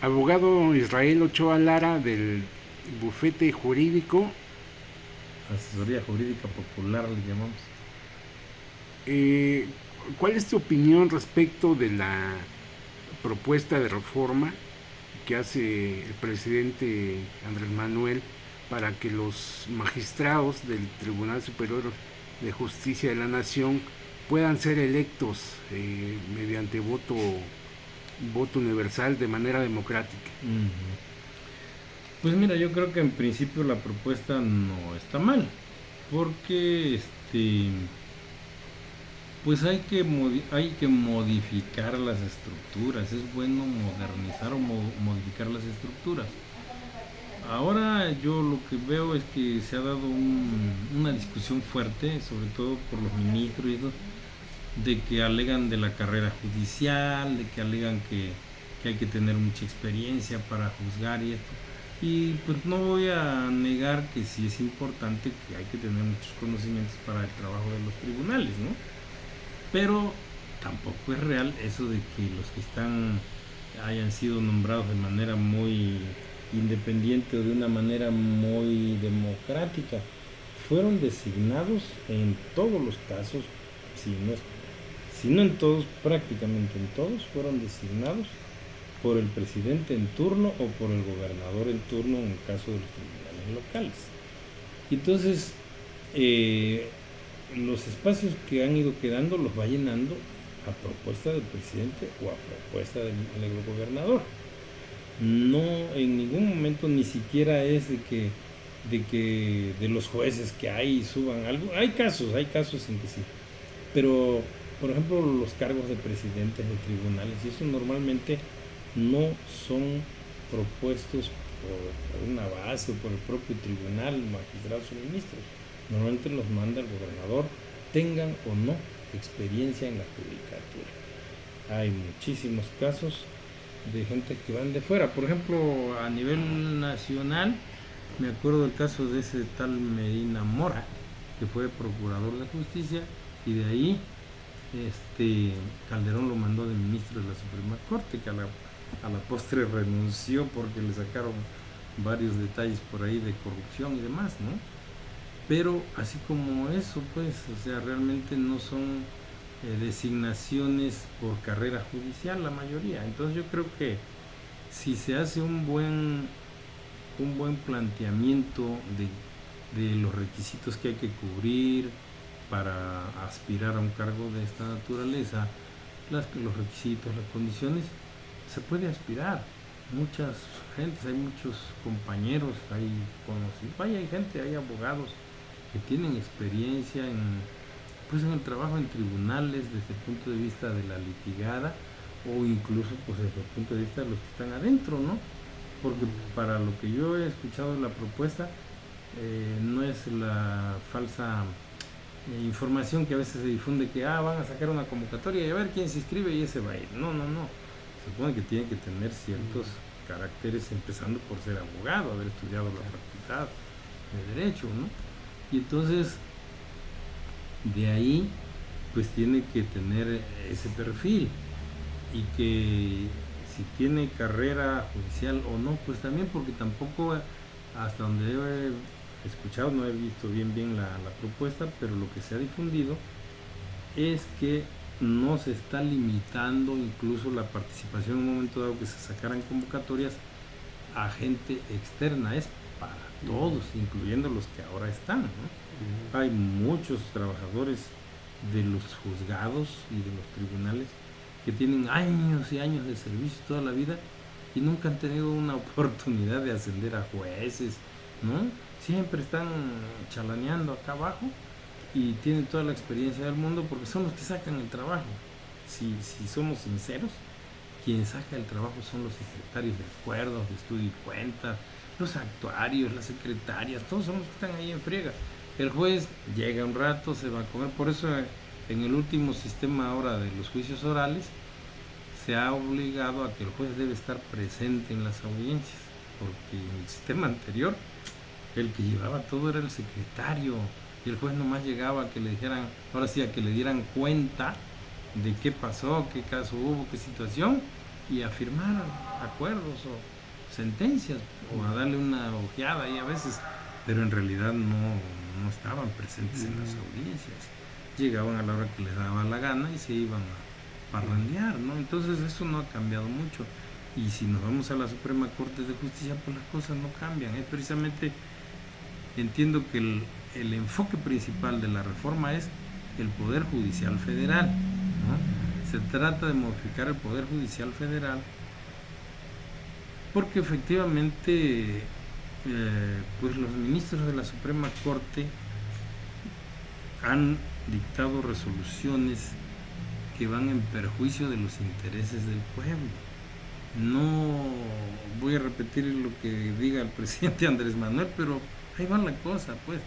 Abogado Israel Ochoa Lara del bufete jurídico. Asesoría Jurídica Popular le llamamos. Eh, ¿Cuál es tu opinión respecto de la propuesta de reforma que hace el presidente Andrés Manuel para que los magistrados del Tribunal Superior de Justicia de la Nación puedan ser electos mediante voto universal de manera democrática? Ujú. Pues mira, yo creo que en principio la propuesta no está mal, porque pues hay que modificar las estructuras, es bueno modernizar o modificar las estructuras. Ahora yo lo que veo es que se ha dado una discusión fuerte, sobre todo por los ministros y eso, de que alegan de la carrera judicial, de que alegan que hay que tener mucha experiencia para juzgar y esto. Y pues no voy a negar que sí es importante, que hay que tener muchos conocimientos para el trabajo de los tribunales, ¿no? Pero tampoco es real eso de que los que hayan sido nombrados de manera muy independiente o de una manera muy democrática. Fueron designados en todos los casos, si no, si no en todos, prácticamente en todos, fueron designados por el presidente en turno o por el gobernador en turno en el caso de los tribunales locales. Entonces, eh, los espacios que han ido quedando los va llenando a propuesta del presidente o a propuesta del gobernador. No, en ningún momento ni siquiera es de que de los jueces que hay suban algo. Hay casos en que sí. Pero, por ejemplo, los cargos de presidentes de tribunales, y eso normalmente no son propuestos por una base o por el propio tribunal, magistrados o ministros. Normalmente los manda el gobernador, tengan o no experiencia en la judicatura. Hay muchísimos casos de gente que van de fuera. Por ejemplo, a nivel nacional, me acuerdo del caso de ese tal Medina Mora, que fue procurador de justicia, y de ahí Calderón lo mandó de ministro de la Suprema Corte, que a la postre renunció porque le sacaron varios detalles por ahí de corrupción y demás, ¿no? Pero así como eso, pues, o sea, realmente no son designaciones por carrera judicial la mayoría. Entonces yo creo que si se hace un buen planteamiento de los requisitos que hay que cubrir para aspirar a un cargo de esta naturaleza, los requisitos, las condiciones, se puede aspirar. Muchas gentes, hay muchos compañeros, hay conocidos, hay gente, hay abogados que tienen experiencia en el trabajo en tribunales desde el punto de vista de la litigada o incluso pues desde el punto de vista de los que están adentro, ¿no? Porque para lo que yo he escuchado de la propuesta, no es la falsa información que a veces se difunde que van a sacar una convocatoria y a ver quién se inscribe y ese va a ir. No, no, no. Se supone que tiene que tener ciertos caracteres, empezando por ser abogado, haber estudiado la facultad de Derecho, ¿no? Y entonces, de ahí, pues tiene que tener ese perfil y que si tiene carrera judicial o no, pues también, porque tampoco, hasta donde he escuchado, no he visto bien la propuesta, pero lo que se ha difundido es que no se está limitando incluso la participación en un momento dado que se sacaran convocatorias a gente externa, es para todos, incluyendo los que ahora están, ¿no? Hay muchos trabajadores de los juzgados y de los tribunales que tienen años y años de servicio toda la vida y nunca han tenido una oportunidad de ascender a jueces, ¿no? Siempre están chalaneando acá abajo y tienen toda la experiencia del mundo porque son los que sacan el trabajo. Si somos sinceros, quien saca el trabajo son los secretarios de acuerdos, de estudio y cuentas, los actuarios, las secretarias, todos son los que están ahí en friega. El juez llega un rato, se va a comer, por eso en el último sistema ahora de los juicios orales se ha obligado a que el juez debe estar presente en las audiencias, porque en el sistema anterior el que llevaba todo era el secretario y el juez nomás llegaba a que le dijeran, ahora sí, a que le dieran cuenta de qué pasó, qué caso hubo, qué situación, y a firmar acuerdos o sentencias o a darle una ojeada ahí a veces, pero en realidad no estaban presentes en las audiencias. Llegaban a la hora que les daba la gana y se iban a parrandear, ¿no? Entonces eso no ha cambiado mucho. Y si nos vamos a la Suprema Corte de Justicia, pues las cosas no cambian. Es precisamente, entiendo que el enfoque principal de la reforma es el Poder Judicial Federal, ¿no? Se trata de modificar el Poder Judicial Federal porque efectivamente pues los ministros de la Suprema Corte han dictado resoluciones que van en perjuicio de los intereses del pueblo. No voy a repetir lo que diga el presidente Andrés Manuel, pero ahí va la cosa, pues.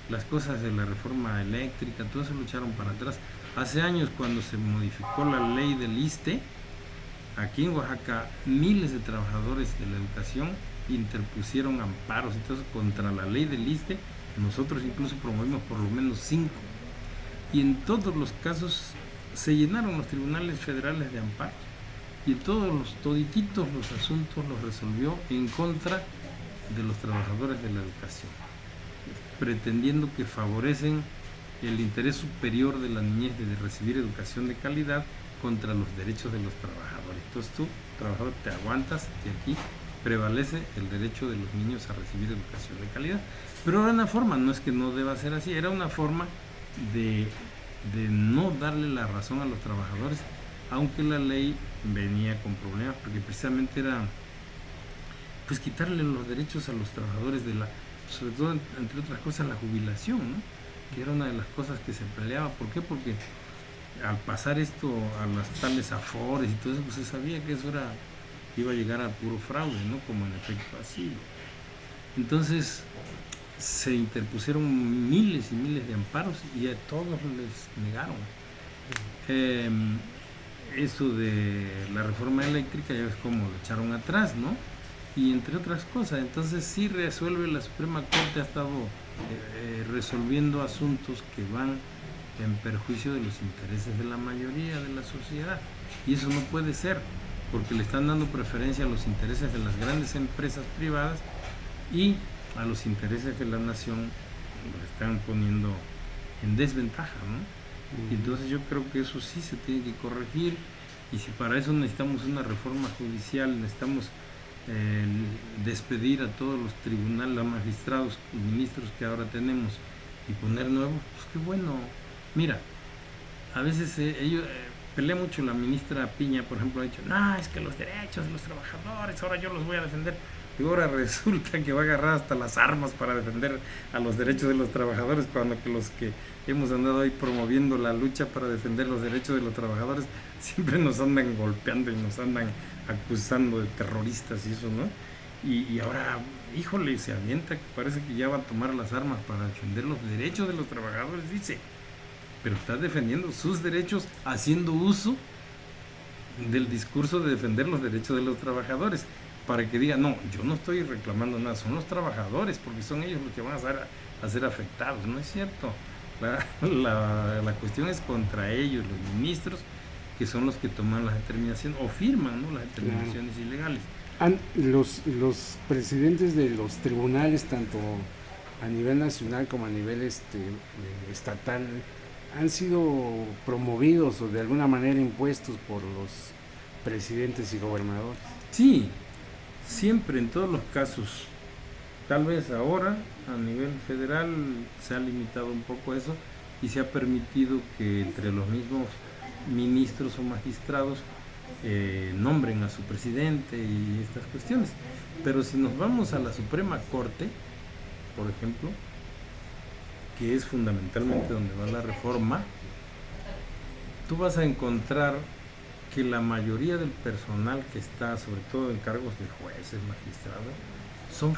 Las cosas de la reforma eléctrica, todo eso lo echaron para atrás. Hace años, cuando se modificó la ley del ISSSTE, aquí en Oaxaca, miles de trabajadores de la educación interpusieron amparos y todo eso contra la ley del ISSSTE. Nosotros incluso promovimos por lo menos 5. Y en todos los casos se llenaron los tribunales federales de amparos. Y todititos los asuntos los resolvió en contra de los trabajadores de la educación, pretendiendo que favorecen el interés superior de la niñez de recibir educación de calidad contra los derechos de los trabajadores. Entonces tú, trabajador, te aguantas y aquí prevalece el derecho de los niños a recibir educación de calidad. Pero era una forma, no es que no deba ser así, era una forma de no darle la razón a los trabajadores, aunque la ley venía con problemas, porque precisamente era pues quitarle los derechos a los trabajadores sobre todo, entre otras cosas, la jubilación, ¿no? Que era una de las cosas que se peleaba. ¿Por qué? Porque al pasar esto a las tales afores y todo eso, pues se sabía que eso iba a llegar a puro fraude, ¿no? Como en efecto así. Entonces se interpusieron miles y miles de amparos y a todos les negaron. Eso de la reforma eléctrica, ya ves cómo lo echaron atrás, ¿no? Y entre otras cosas, entonces sí resuelve la Suprema Corte, ha estado resolviendo asuntos que van en perjuicio de los intereses de la mayoría de la sociedad, y eso no puede ser, porque le están dando preferencia a los intereses de las grandes empresas privadas y a los intereses de la nación lo están poniendo en desventaja, ¿no? Y entonces yo creo que eso sí se tiene que corregir, y si para eso necesitamos una reforma judicial, necesitamos despedir a todos los tribunales, a magistrados y ministros que ahora tenemos y poner nuevos, pues qué bueno. Mira, a veces pelea mucho la ministra Piña, por ejemplo, ha dicho, no, es que los derechos de los trabajadores, ahora yo los voy a defender. Y ahora resulta que va a agarrar hasta las armas para defender a los derechos de los trabajadores, cuando que los que hemos andado ahí promoviendo la lucha para defender los derechos de los trabajadores siempre nos andan golpeando y nos andan acusando de terroristas y eso, ¿no? Y ahora, híjole, se avienta que parece que ya va a tomar las armas para defender los derechos de los trabajadores, dice, pero está defendiendo sus derechos haciendo uso del discurso de defender los derechos de los trabajadores, para que diga, no, yo no estoy reclamando nada, son los trabajadores, porque son ellos los que van a ser afectados. No es cierto. La cuestión es contra ellos, los ministros, que son los que toman las determinaciones o firman, ¿no?, las determinaciones ilegales. Los presidentes de los tribunales, tanto a nivel nacional como a nivel estatal, han sido promovidos o de alguna manera impuestos por los presidentes y gobernadores. Sí, siempre, en todos los casos. Tal vez ahora a nivel federal se ha limitado un poco eso y se ha permitido que entre los mismos ministros o magistrados nombren a su presidente y estas cuestiones. Pero si nos vamos a la Suprema Corte, por ejemplo, que es fundamentalmente donde va la reforma, tú vas a encontrar que la mayoría del personal que está, sobre todo en cargos de jueces, magistrados, son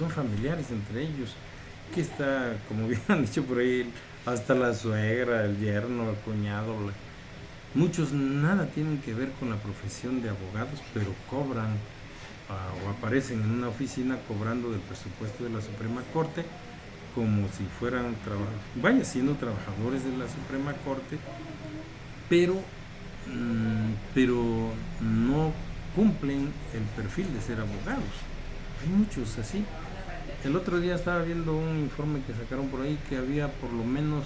familiares entre ellos, que está, como bien han dicho por ahí, hasta la suegra, el yerno, el cuñado, muchos nada tienen que ver con la profesión de abogados, pero cobran o aparecen en una oficina cobrando del presupuesto de la Suprema Corte, como si fueran siendo trabajadores de la Suprema Corte, pero pero no cumplen el perfil de ser abogados. Hay muchos así. El otro día estaba viendo un informe que sacaron por ahí que había por lo menos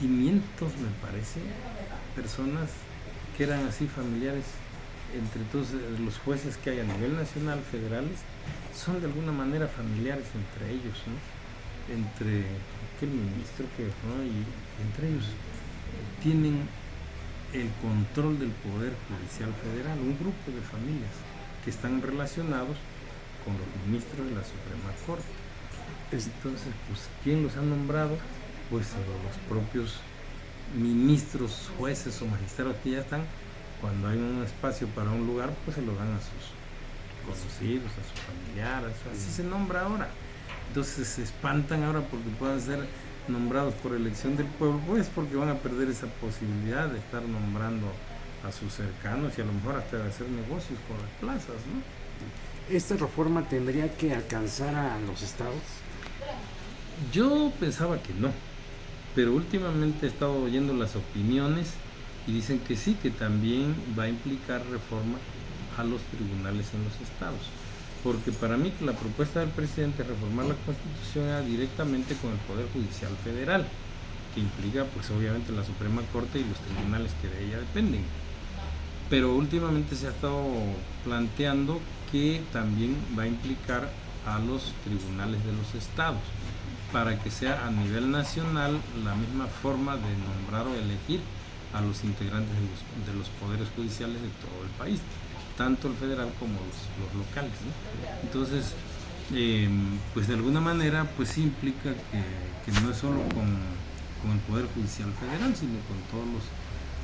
500, me parece, personas que eran así familiares entre todos los jueces que hay a nivel nacional, federales, son de alguna manera familiares entre ellos, ¿no? Entre aquel ministro que, ¿no? y entre ellos tienen el control del Poder Judicial Federal, un grupo de familias que están relacionados con los ministros de la Suprema Corte. Entonces, pues, ¿quién los ha nombrado? Pues los propios ministros, jueces o magistrados que ya están. Cuando hay un espacio para un lugar, pues se lo dan a sus conocidos, a sus familiares, así se nombra ahora. Entonces se espantan ahora porque puedan ser nombrados por elección del pueblo, pues porque van a perder esa posibilidad de estar nombrando a sus cercanos y a lo mejor hasta de hacer negocios con las plazas, ¿no? ¿Esta reforma tendría que alcanzar a los estados? Yo pensaba que no, pero últimamente he estado oyendo las opiniones y dicen que sí, que también va a implicar reforma a los tribunales en los estados. Porque para mí que la propuesta del presidente de reformar la Constitución era directamente con el Poder Judicial Federal, que implica pues obviamente la Suprema Corte y los tribunales que de ella dependen. Pero últimamente se ha estado planteando que también va a implicar a los tribunales de los estados, para que sea a nivel nacional la misma forma de nombrar o elegir a los integrantes de los poderes judiciales de todo el país, tanto el federal como los locales, ¿no? Entonces, pues de alguna manera, pues sí implica que no es solo con el Poder Judicial Federal, sino con todos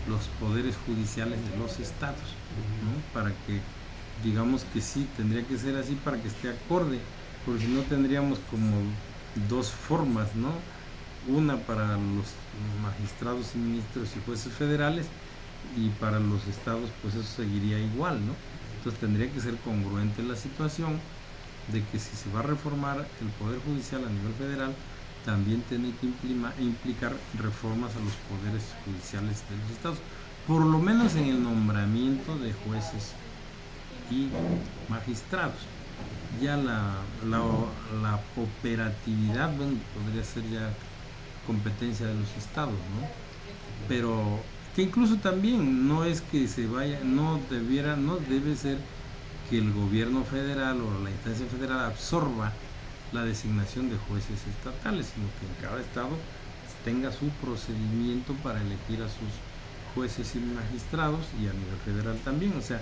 los poderes judiciales de los estados, ¿no? Para que, digamos que sí, tendría que ser así para que esté acorde, porque si no tendríamos como dos formas, ¿no? Una para los magistrados y ministros y jueces federales, y para los estados pues eso seguiría igual, ¿no? Entonces tendría que ser congruente la situación de que si se va a reformar el Poder Judicial a nivel federal, también tiene que implicar reformas a los poderes judiciales de los estados, por lo menos en el nombramiento de jueces y magistrados. Ya la operatividad, bueno, podría ser ya competencia de los estados, ¿no? Pero que incluso también no es que se vaya, no debe ser que el gobierno federal o la instancia federal absorba la designación de jueces estatales, sino que en cada estado tenga su procedimiento para elegir a sus jueces y magistrados, y a nivel federal también, o sea,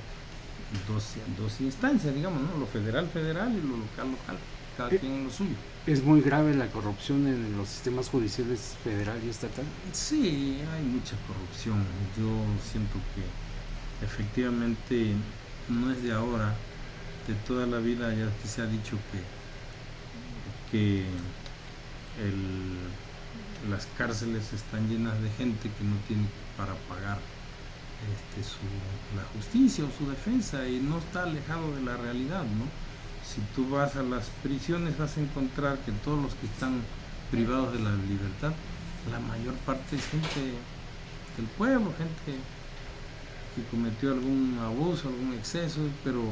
dos instancias, digamos, ¿no? Lo federal y lo local, cada quien en lo suyo. ¿Es muy grave la corrupción en los sistemas judiciales federal y estatal? Sí, hay mucha corrupción. Yo siento que efectivamente no es de ahora, de toda la vida ya que se ha dicho que las cárceles están llenas de gente que no tiene para pagar la justicia o su defensa, y no está alejado de la realidad, ¿no? Si tú vas a las prisiones vas a encontrar que todos los que están privados de la libertad, la mayor parte es gente del pueblo, gente que cometió algún abuso, algún exceso, pero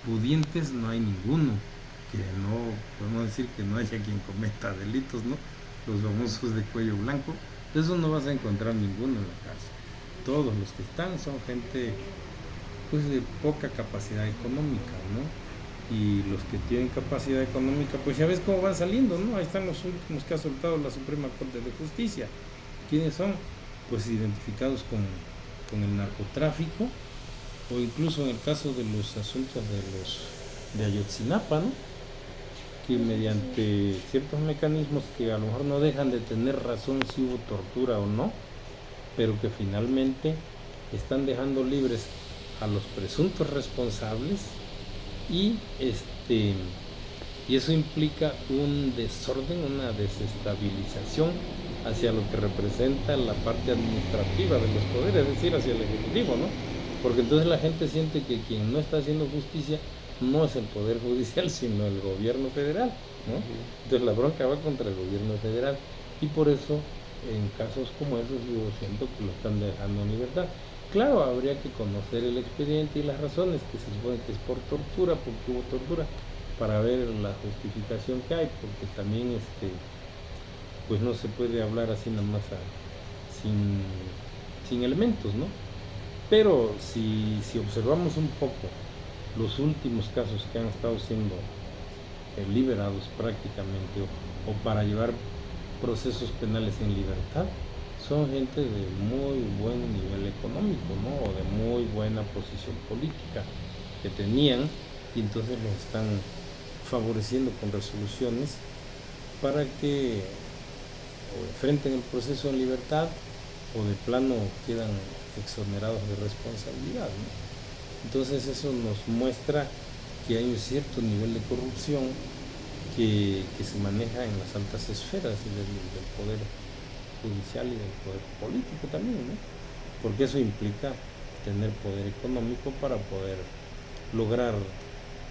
pudientes no hay ninguno, que no podemos decir que no haya quien cometa delitos, ¿no? Los famosos de cuello blanco, eso no vas a encontrar ninguno en la cárcel. Todos los que están son gente pues de poca capacidad económica, ¿no? Y los que tienen capacidad económica, pues ya ves cómo van saliendo, ¿no? Ahí están los últimos que ha soltado la Suprema Corte de Justicia. ¿Quiénes son? Pues identificados con el narcotráfico, o incluso en el caso de los asuntos de Ayotzinapa, ¿no? Que mediante ciertos mecanismos que a lo mejor no dejan de tener razón si hubo tortura o no, pero que finalmente están dejando libres a los presuntos responsables, y eso implica un desorden, una desestabilización hacia lo que representa la parte administrativa de los poderes, es decir, hacia el ejecutivo, ¿no? Porque entonces la gente siente que quien no está haciendo justicia no es el Poder Judicial, sino el gobierno federal, ¿no? Entonces la bronca va contra el gobierno federal, y por eso en casos como esos yo siento que lo están dejando en libertad. Claro, habría que conocer el expediente y las razones, que se supone que es por tortura, porque hubo tortura, para ver la justificación que hay, porque también pues no se puede hablar así nada más sin, sin elementos, ¿no? Pero si observamos un poco los últimos casos que han estado siendo liberados prácticamente o para llevar procesos penales en libertad, son gente de muy buen nivel económico, ¿no? O de muy buena posición política que tenían, y entonces los están favoreciendo con resoluciones para que o enfrenten el proceso en libertad o de plano quedan exonerados de responsabilidad, ¿no? Entonces eso nos muestra que hay un cierto nivel de corrupción que se maneja en las altas esferas del poder judicial y del poder político también, ¿no? Porque eso implica tener poder económico para poder lograr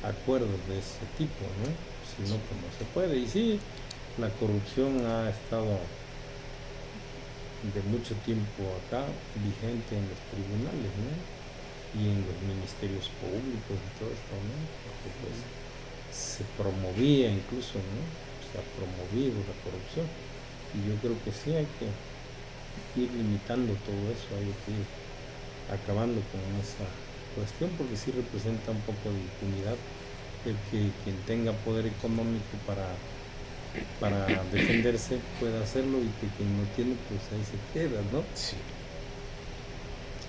acuerdos de ese tipo, ¿no? Si no, pues no se puede. Y sí, la corrupción ha estado de mucho tiempo acá vigente en los tribunales, ¿no? Y en los ministerios públicos y todo esto, ¿no? Porque pues se promovía incluso, ¿no? Se ha promovido la corrupción. Y yo creo que sí hay que ir limitando todo eso, hay que ir acabando con esa cuestión, porque sí representa un poco de impunidad el que quien tenga poder económico para defenderse pueda hacerlo y que quien no tiene pues ahí se queda, ¿no? Sí.